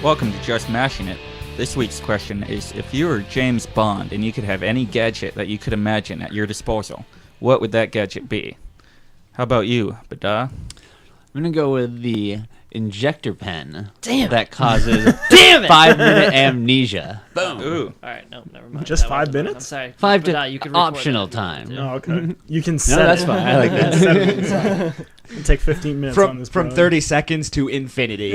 Welcome to Just Mashing It. This week's question is, if you were James Bond and you could have any gadget that you could imagine at your disposal, what would that gadget be? How about you, Bada? I'm going to go with the injector pen. Damn. That causes Damn it! 5-minute amnesia. Boom. Ooh. All right, no, never mind. Just That 5 wasn't one. minutes? I'm sorry. Five But, to you can record optional that if you time. want to. Oh, okay. You can No, set that's it. fine. I like that. Set it aside. It'll take 15 minutes on this. From bro. 30 seconds to infinity.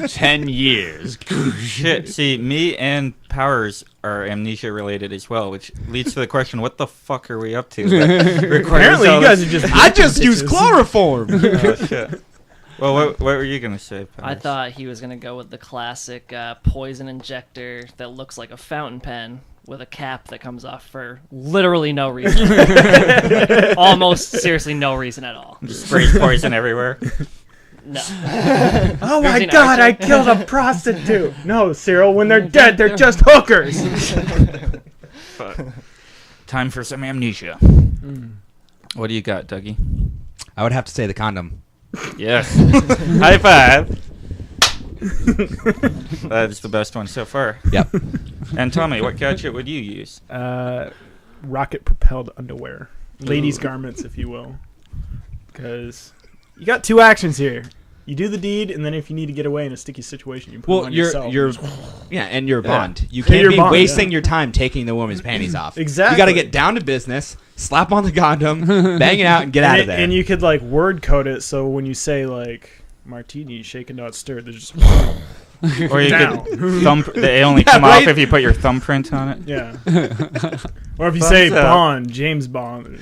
10 years. Shit, see, me and Powers are amnesia related as well, which leads to the question, what the fuck are we up to? Apparently, you guys are just. I just use chloroform. Oh, shit. Well, what were you going to say, Powers? I thought he was going to go with the classic poison injector that looks like a fountain pen with a cap that comes off for literally no reason. Almost seriously no reason at all. Just sprays poison everywhere. No. Oh Ever my seen god, I Archer? killed a prostitute. No, Cyril, when they're dead, they're just hookers. Fuck. Time for some amnesia. What do you got, Dougie? I would have to say the condom. Yes. High five. That is the best one so far. Yep. And Tommy, what gadget would you use? Rocket-propelled underwear. Ladies' garments, if you will. Because you got two actions here. You do the deed, and then if you need to get away in a sticky situation, you put it on yourself. And you're Bond. You Yeah, can't you're be Bond, wasting yeah. your time taking the woman's panties off. Exactly. You got to get down to business, slap on the condom, bang it out, and get out of there. And you could, like, word code it so when you say, like, martini, shaken, not stirred, there's just... Or you down. could thumb. They only Yeah, come right? off if you put your thumbprint on it. Yeah. Or if you say Thumbs up. Bond, James Bond,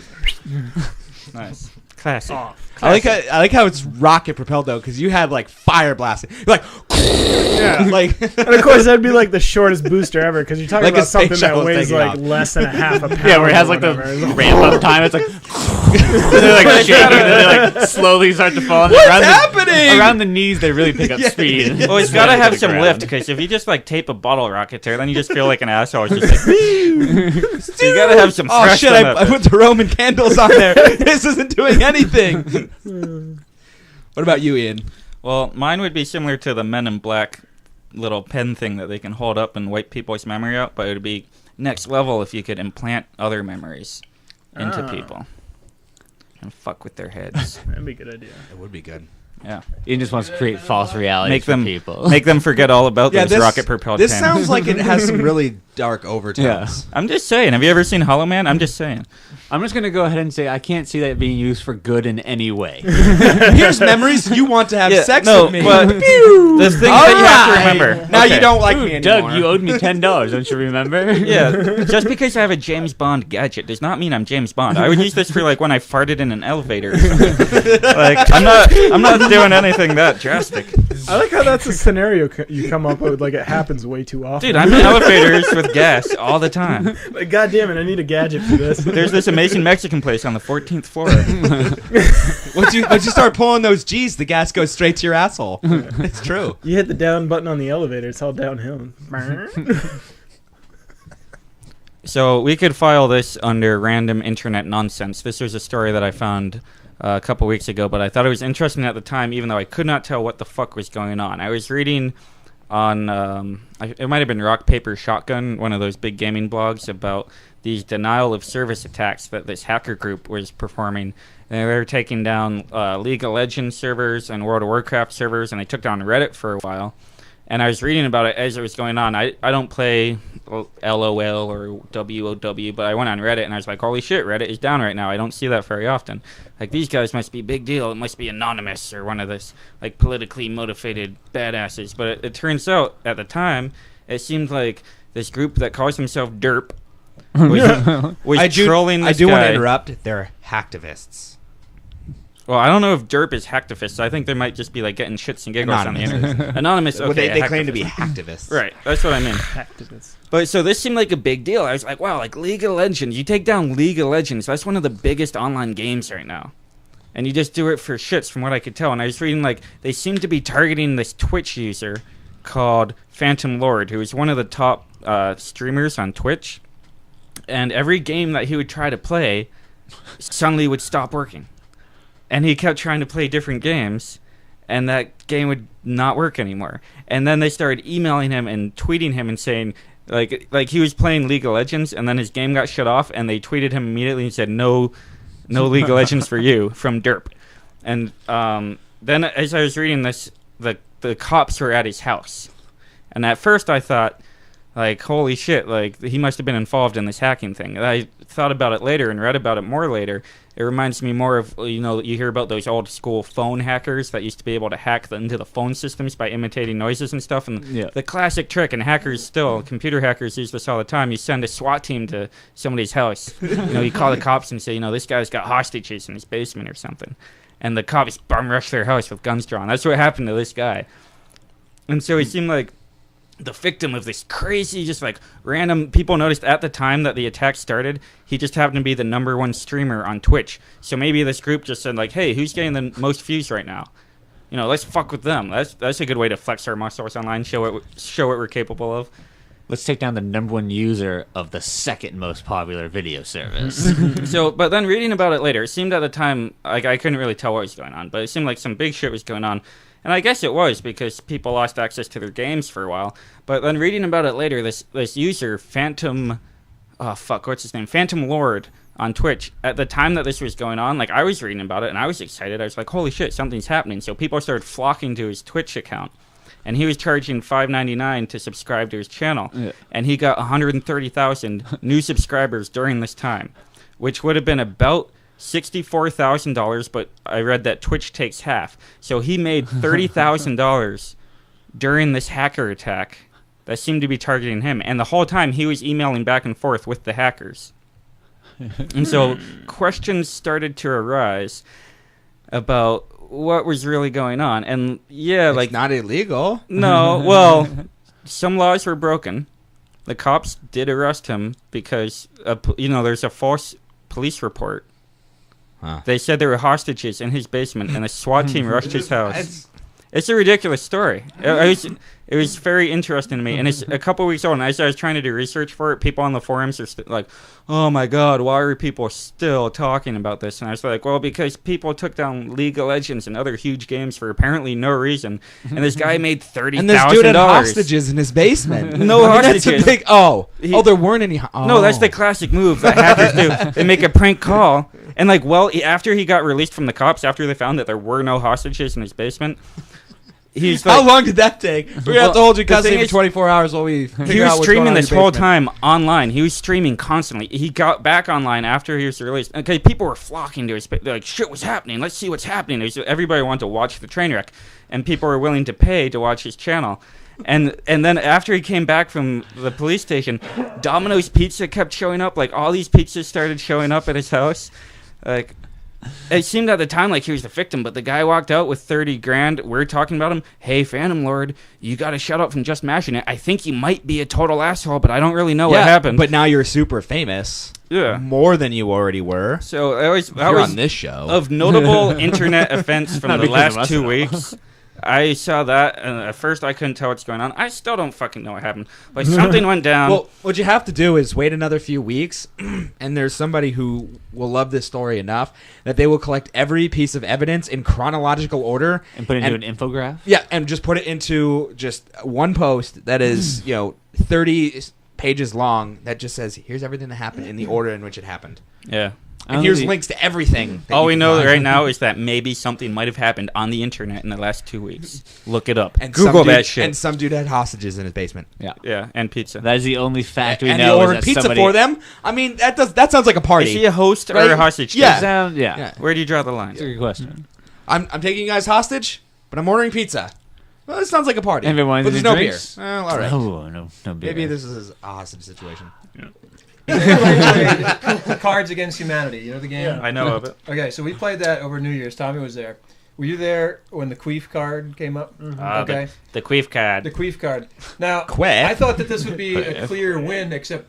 Nice, classic. off. I like how it's rocket propelled though, because you have like fire blasting. You're like, Yeah. like, And of course, that'd be like the shortest booster ever because you're talking Like a about space something that shuttle weighs taking like off. less than a half a pound. Yeah, where it has or like the whatever. ramp up time. It's like they're like shaking, and they like slowly start to fall. And What's around happening? Around the knees, they really pick up Yeah. speed. Well, it's got to have some lift because if you just like tape a bottle rocket there, then you just feel like an asshole. It's just like, so you got to have some. oh thrust shit! on I that put the Roman candles on there. This isn't doing anything. What about you, Ian? Well, mine would be similar to the Men in Black little pen thing that they can hold up and wipe people's memory out, but it would be next level if you could implant other memories into people and fuck with their heads. That'd be a good idea. It would be good. Yeah, Ian just wants to create false realities make for them people. make them forget all about those rocket propelled This pens. sounds like it has some really dark overtones. I'm just saying. Have you ever seen Hollow Man? I'm just saying. I'm just going to go ahead and say I can't see that being used for good in any way. Here's memories you want to have sex with me. But the thing that you have to Alright. remember. Now okay. you don't like Ooh, me anymore. Doug, you owed me $10. Don't you remember? Yeah, just because I have a James Bond gadget does not mean I'm James Bond. I would use this for like when I farted in an elevator. Or something. Like I'm not doing anything that drastic. I like how that's a scenario you come up with. Like it happens way too often. Dude, I'm in elevators with gas all the time. Like, God damn it! I need a gadget for this. There's this amazing Mexican place on the 14th floor. Once you start pulling those G's, the gas goes straight to your asshole. It's true. You hit the down button on the elevator. It's all downhill. So we could file this under random internet nonsense. This was a story that I found a couple weeks ago, but I thought it was interesting at the time, even though I could not tell what the fuck was going on. I was reading on, it might have been Rock, Paper, Shotgun, one of those big gaming blogs, about these denial of service attacks that this hacker group was performing. And they were taking down League of Legends servers and World of Warcraft servers, and they took down Reddit for a while. And I was reading about it as it was going on. I don't play LOL or WOW, but I went on Reddit and I was like, holy shit, Reddit is down right now. I don't see that very often. Like, these guys must be a big deal. It must be anonymous or one of this, like, politically motivated badasses. But it turns out, at the time, it seemed like this group that calls themselves DERP was trolling this I do want guy. to interrupt. They're hacktivists. Well, I don't know if derp is hacktivists. I think they might just be like getting shits and giggles on the internet. Anonymous, okay. Well, they claim to hacktivist. be hacktivists. Right, that's what I mean. Activists. But so this seemed like a big deal. I was like, wow, like League of Legends. You take down League of Legends. That's one of the biggest online games right now. And you just do it for shits from what I could tell. And I was reading like they seem to be targeting this Twitch user called Phantom Lord, who is one of the top streamers on Twitch. And every game that he would try to play suddenly would stop working. And he kept trying to play different games. and that game would not work anymore. And then they started emailing him and tweeting him and saying, like he was playing League of Legends, and then his game got shut off, and they tweeted him immediately and said, no League of Legends for you from Derp. And then as I was reading this, the cops were at his house. And at first I thought, like, holy shit, like, he must have been involved in this hacking thing. And I thought about it later and read about it more later. It reminds me more of, you hear about those old school phone hackers that used to be able to hack into the phone systems by imitating noises and stuff. And the classic trick, and hackers still, computer hackers use this all the time, you send a SWAT team to somebody's house. You call the cops and say, this guy's got hostages in his basement or something. And the cops bum rush their house with guns drawn. That's what happened to this guy. And so he seemed like the victim of this crazy, just like random. People noticed at the time that the attack started, he just happened to be the #1 streamer on Twitch. So maybe this group just said, like, hey, who's getting the most views right now? Let's fuck with them. That's a good way to flex our muscles online, show what we're capable of. Let's take down the #1 user of the second most popular video service. But then reading about it later, it seemed at the time, like, I couldn't really tell what was going on, but it seemed like some big shit was going on. And I guess it was because people lost access to their games for a while. But then reading about it later, this user, Phantom Lord on Twitch, at the time that this was going on, like, I was reading about it and I was excited. I was like, holy shit, something's happening. So people started flocking to his Twitch account. And he was charging $5.99 to subscribe to his channel. Yeah. And he got 130,000 new subscribers during this time, which would have been about $64,000, but I read that Twitch takes half. So he made $30,000 during this hacker attack that seemed to be targeting him. And the whole time he was emailing back and forth with the hackers. And so questions started to arise about what was really going on. And it's not illegal. No, well, some laws were broken. The cops did arrest him because, there's a false police report. Huh. They said there were hostages in his basement, and a SWAT team rushed his house. It's a ridiculous story. It was very interesting to me, and it's a couple weeks old, and as I was trying to do research for it, people on the forums are like, oh my god, why are people still talking about this? And I was like, well, because people took down League of Legends and other huge games for apparently no reason, and this guy made $30,000. And this dude had hostages in his basement. No hostages. That's a big, there weren't any. No, that's the classic move that hackers do. They make a prank call, and after he got released from the cops, after they found that there were no hostages in his basement, he's like, how long did that take? We're going to have to hold you custody for 24 hours while we figure out what's going on. He was streaming this whole time online. He was streaming constantly. He got back online after he was released. Okay, people were flocking to his page. They're like, shit, what's happening? Let's see what's happening. Everybody wanted to watch the train wreck, and people were willing to pay to watch his channel. And then after he came back from the police station, Domino's Pizza kept showing up. Like, all these pizzas started showing up at his house. Like, it seemed at the time like he was the victim, but the guy walked out with $30,000. We're talking about him. Hey, Phantom Lord, you got to shut up from just mashing it. I think he might be a total asshole, but I don't really know what happened. But now you're super famous. Yeah, more than you already were. So that was on this show of notable internet events from the last 2 weeks. I saw that, and at first I couldn't tell what's going on. I still don't fucking know what happened. Like, something went down. Well, what you have to do is wait another few weeks, and there's somebody who will love this story enough that they will collect every piece of evidence in chronological order. And put it into an infograph? Yeah, and just put it into just one post that is, 30 pages long that just says, here's everything that happened in the order in which it happened. Yeah. And here's links to everything. All we know right now is that maybe something might have happened on the internet in the last 2 weeks. Look it up. And Google that shit. And some dude had hostages in his basement. Yeah, and pizza. That is the only fact we know. And he ordered pizza for them. I mean, that sounds like a party. Is he a host or a hostage? Yeah. Where do you draw the line? That's a good question. I'm taking you guys hostage, but I'm ordering pizza. Well, this sounds like a party. Everyone, but there's no beer. Well, all right. No beer. Maybe this is a hostage situation. Yeah. Cards Against Humanity. You know the game? Yeah, I know of it. Okay, so we played that over New Year's. Tommy was there. Were you there when the Queef card came up? Mm-hmm. Okay. The Queef card. The Queef card. Now, I thought that this would be a clear win, except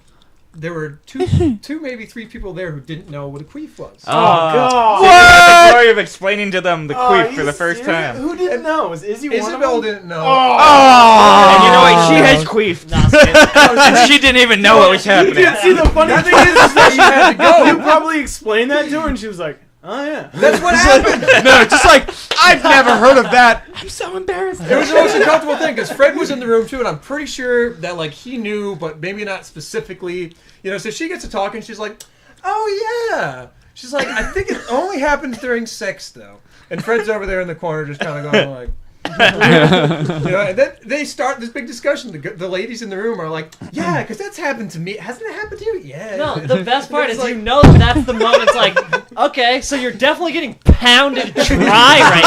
there were two, maybe three people there who didn't know what a queef was. Oh, God. What? The story of explaining to them the queef for the first time. Who didn't know? Was Izzy one of them? Isabel didn't know. Oh. And you know what? She has queef. And she didn't even know what was happening. You didn't see the funny thing is that you had to go. You probably explained that to her, and she was like, oh, yeah. That's what happened. No, just like, I've never heard of that. I'm so embarrassed. It was the most uncomfortable thing because Fred was in the room too, and I'm pretty sure that like he knew, but maybe not specifically. So she gets to talk, and she's like, "Oh yeah." She's like, "I think it only happens during sex, though." And Fred's over there in the corner, just kind of going like. And then they start this big discussion. The ladies in the room are like, "Yeah, because that's happened to me. Hasn't it happened to you?" Yeah. No, the best part is like, that's the moment. It's like, okay, so you're definitely getting pounded dry right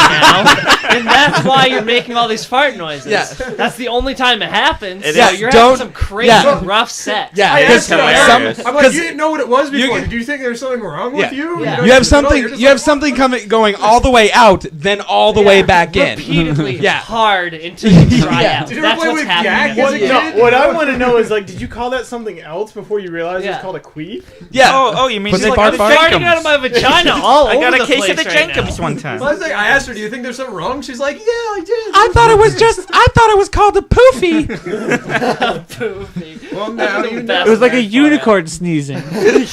now, and that's why you're making all these fart noises. Yeah. That's the only time it happens. It So is. you're Don't- having some crazy yeah. rough sex. Yeah, I asked her, hilarious. I'm like, 'cause you didn't know what it was before. you- Did you think there was something wrong with you? Yeah. You have something going all the way out, then all the way back in. Repeatedly Yeah. hard until you dry Yeah. out. Did you That's ever play what's with happening. Yak as a kid? What I want to know is like, did you call that something else before you realized it was Yeah. called a queef? Yeah. Oh, you mean But just they like fart the fart? Farting out of my vagina all I over got a the case place of the right now. Jenkins one time. Well, I asked her, "Do you think there's something wrong?" She's like, "Yeah, I did." I thought it was called a poofy. Poofy. Well, now you know. It was like a unicorn sneezing.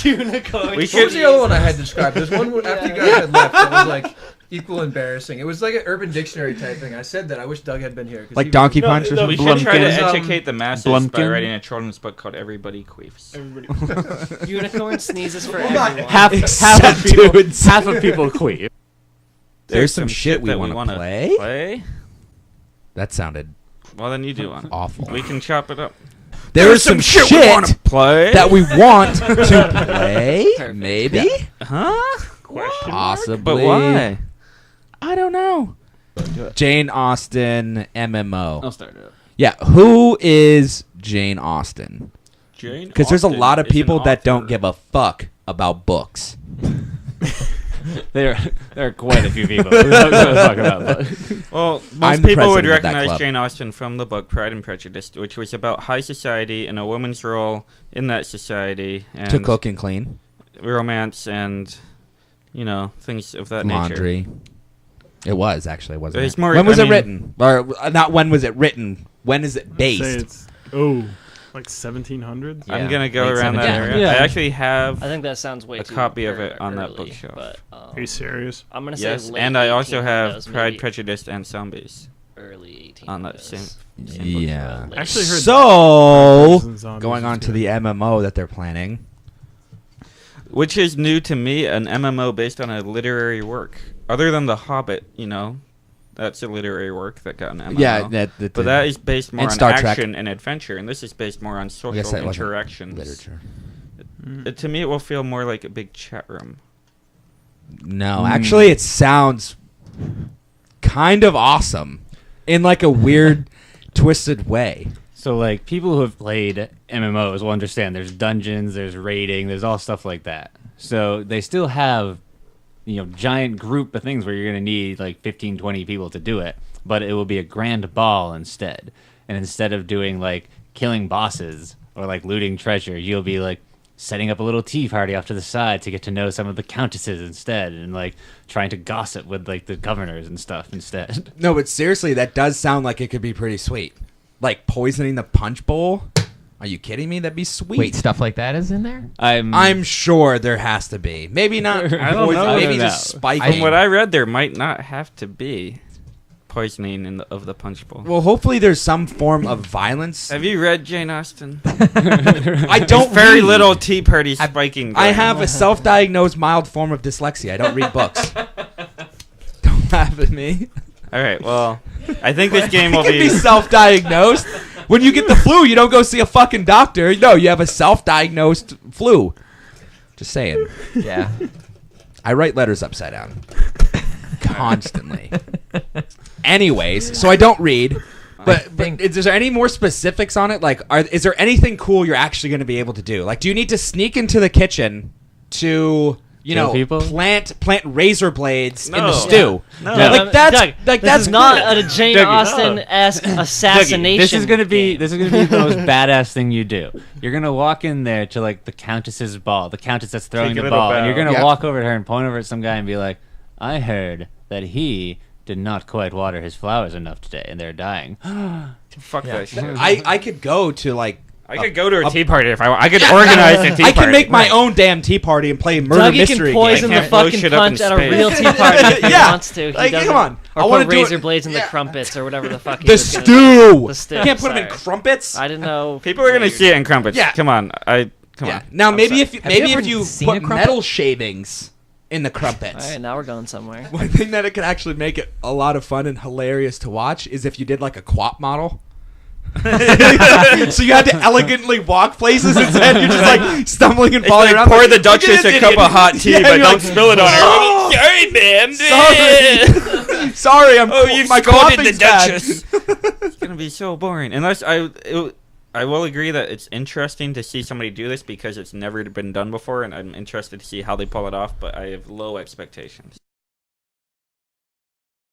unicorn. We What should- was the other one I had described? There's one after you guys had left that was like equal embarrassing. It was like an Urban Dictionary type thing. I said that. I wish Doug had been here. 'Cause Like he- Donkey No, Punch or no, We something? should try to Blumpkin. educate the masses by Blumpkin. writing a children's book called Everybody Queefs. Everybody. Unicorn sneezes for Hold on. everyone. half Except of people, dudes. half of people queef. There's some shit we that wanna wanna play? That sounded Well, then you do one. awful. We can chop it up. There's some shit we want to play. that we want to play. Maybe? Huh? Possibly. But why? I don't know. Jane Austen MMO. I'll start it up. Yeah, who is Jane Austen? Jane Because there's a Austen lot of is an people that don't author. give a fuck about books. There are quite a few people who don't give a fuck about books. Well, I'm most the people would president of that recognize club. Jane Austen from the book Pride and Prejudice, which was about high society and a woman's role in that society and To cook and clean. romance and things of that nature. Laundry. It was, actually, wasn't It's it? more- when was I it mean- written? Or not when was it written? When is it Say based? it's like 1700s. Yeah, I'm gonna go late around that 1700s. area. Yeah. I actually have. I think that sounds way A too copy of it on that early, bookshelf. But, Are you serious? I'm gonna Yes, say late and I also have 1800s, Pride, maybe Prejudice, and Zombies early 1800s. on that same Yeah. Late. Actually heard So, Vampires and Zombies going is on to good. the MMO that they're planning. which is new to me, an MMO based on a literary work. Other than The Hobbit, that's a literary work that got an MMO. Yeah, but that is based more and on Star Trek. action and adventure, and this is based more on I social guess that wasn't interactions. literature. To me, it will feel more like a big chat room. No, actually, it sounds kind of awesome in like a weird, twisted way. So, like, people who have played MMOs will understand there's dungeons, there's raiding, there's all stuff like that. So they still have, giant group of things where you're going to need, like, 15, 20 people to do it. But it will be a grand ball instead. And instead of doing, like, killing bosses or, like, looting treasure, you'll be, like, setting up a little tea party off to the side to get to know some of the countesses instead and, like, trying to gossip with, like, the governors and stuff instead. No, but seriously, that does sound like it could be pretty sweet. Like poisoning the punch bowl. Are you kidding me? That'd be sweet. Wait, stuff like that is in there? I'm sure there has to be. Maybe not. I don't poison, know maybe now. just spiking. From what I read, there might not have to be poisoning of the punch bowl. Well, hopefully there's some form of violence. Have you read Jane Austen? I don't Very read. little tea party spiking. I going have on. a self-diagnosed mild form of dyslexia. I don't read books. Don't laugh at me. All right. Well, I think this game will You can be be. self-diagnosed. When you get the flu, you don't go see a fucking doctor. No, you have a self-diagnosed flu. Just saying. Yeah. I write letters upside down. Constantly. Anyways, so I don't read. But is there any more specifics on it? Like, is there anything cool you're actually going to be able to do? Like, do you need to sneak into the kitchen to, Kill people? plant razor blades in the No. stew? No. Like that's Doug, like this that's is not good. a Jane Dougie, Austen-esque assassination. This is gonna be game. the most badass thing you do. You're gonna walk in there to like the countess's ball, the countess that's throwing Take a the little ball, and bow. you're gonna Yeah. walk over to her and point over at some guy and be like, "I heard that he did not quite water his flowers enough today, and they're dying." Fuck that shit. I could go to like I could go to a tea party if I want. I could organize a tea party. I can make my own damn tea party and play murder Dougie mystery can poison game. the I can't blow fucking shit up in punch at a space. real tea party if he Yeah. wants to. He Like, doesn't. come on. Or I wanna put do it- razor blades in the crumpets or whatever the fuck. he The was gonna stew. The stew. You can't put them in sorry. crumpets. I didn't know. People are gonna see it in crumpets. Yeah. Come on. Come Yeah. on. Now I'm maybe sorry. if you seen a put crumpet? metal shavings in the All crumpets. right, now we're going somewhere. One thing that it could actually make it a lot of fun and hilarious to watch is if you did like a quap model. So you had to elegantly walk places instead. You're just like stumbling and It's falling like around. pour like, the "Look at Duchess this a cup idiot." of hot tea, Yeah, but you're don't like, spill it on her. "Oh, Sorry, man. Sorry, I'm. Oh, you my scolded the quapping's bad." Duchess. It's gonna be so boring. Unless I will agree that it's interesting to see somebody do this because it's never been done before, and I'm interested to see how they pull it off. But I have low expectations.